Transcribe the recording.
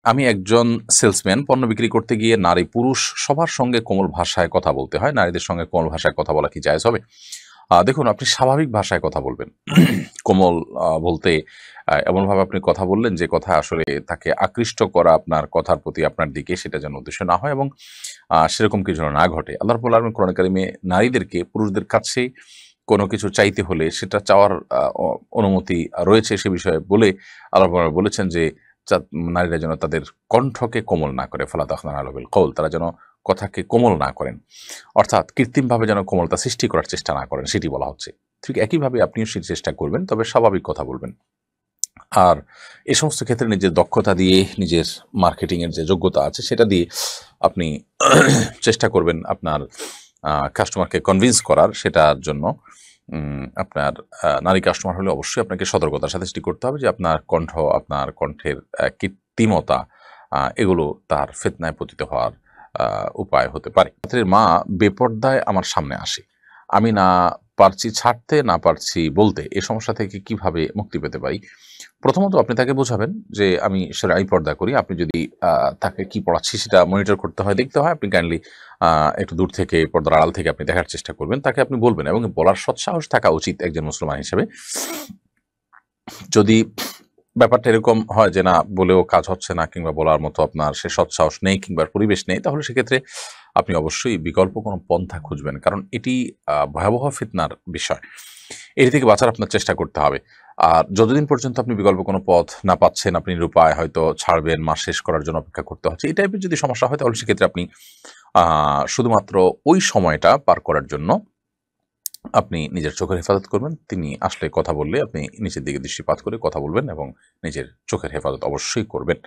আমি একজন সেলসম্যান। পণ্য বিক্রি করতে গিয়ে নারী পুরুষ সবার সঙ্গে কোমল ভাষায় কথা বলতে হয়। নারীদের সঙ্গে কোমল ভাষায় কথা বলা কি জায়েজ হবে? দেখুন, আপনি স্বাভাবিক ভাষায় কথা বলবেন। কোমল বলতে এমনভাবে আপনি কথা বললেন যে কথা আসলে তাকে আকৃষ্ট করা আপনার কথার প্রতি আপনার দিকে সেটা যেন উদ্দেশ্য না হয় এবং সেরকম কিছু যেন না ঘটে। আল্লাহ রাব্বুল আলামিন কোরআনে কারিমে নারীদেরকে পুরুষদের কাছে কোনো কিছু চাইতে হলে সেটা চাওয়ার আ অ অনুমতি রয়েছে সে বিষয়ে বলে আল্লাহ রাব্বুল আলামিন বলেছেন যে নারীরা যেন তাদের কণ্ঠকে কোমল না করে, ফালা তাখনানা বিল কওল, তারা যেন কথাকে কোমল না করেন। অর্থাৎ কৃত্রিমভাবে যেন কোমলতা সৃষ্টি করার চেষ্টা না করেন, সেটি বলা হচ্ছে। ঠিক একইভাবে আপনিও সেই চেষ্টা করবেন, তবে স্বাভাবিক কথা বলবেন। আর এ সমস্ত ক্ষেত্রে নিজের দক্ষতা দিয়ে, নিজের মার্কেটিং এর যে যোগ্যতা আছে সেটা দিয়ে আপনি চেষ্টা করবেন আপনার কাস্টমারকে কনভিন্স করার। সেটার জন্য আপনার নারী কাস্টমার হলে অবশ্যই আপনাকে সতর্কতার সাথে সেটি করতে হবে যে আপনার কণ্ঠ, আপনার কণ্ঠের কৃত্রিমতা এগুলো তার ফিতনায় পতিত হওয়ার উপায় হতে পারে। ছাত্রীর মা বেপরদায় আমার সামনে আসে। আমি না পারছি ছাড়তে, না পারছি বলতে। এ সমস্যা থেকে কিভাবে মুক্তি পেতে পারি? প্রথমত আপনি তাকে বোঝাবেন যে, "আমি সেরাই পর্দা করি।" আপনি যদি আ তাকে কি পড়াচ্ছি সেটা মনিটর করতে হয়, দেখতে হয়, আপনি কাইন্ডলি একটু দূর থেকে পর্দার আড়াল থেকে আপনি দেখার চেষ্টা করবেন। তাকে আপনি বলবেন এবং বলার সৎসাহস থাকা উচিত একজন মুসলমান হিসেবে। যদি ব্যাপারটা এরকম হয় যে না বলেও কাজ হচ্ছে না কিংবা বলার মতো আপনার সে সৎসাহস নেই কিংবা পরিবেশ নেই, তাহলে সেক্ষেত্রে আপনি অবশ্যই বিকল্প কোনো পন্থা খুঁজবেন। কারণ এটি ভয়াবহ ফিতনার বিষয়। এটি থেকে বাঁচার আপনার চেষ্টা করতে হবে। আর যতদিন পর্যন্ত আপনি বিকল্প কোনো পথ না পাচ্ছেন, আপনি নিরুপায়, হয়তো ছাড়বেন, মাস শেষ করার জন্য অপেক্ষা করতে হচ্ছে। এই টাইপের যদি সমস্যা হয় তাহলে সেক্ষেত্রে আপনি আ শুধুমাত্র ওই সময়টা পার করার জন্য আপনি নিজের চোখের হেফাজত করবেন। তিনি আসলে কথা বললে আপনি নিচের দিকে দৃষ্টিপাত করে কথা বলবেন এবং নিজের চোখের হেফাজত অবশ্যই করবেন।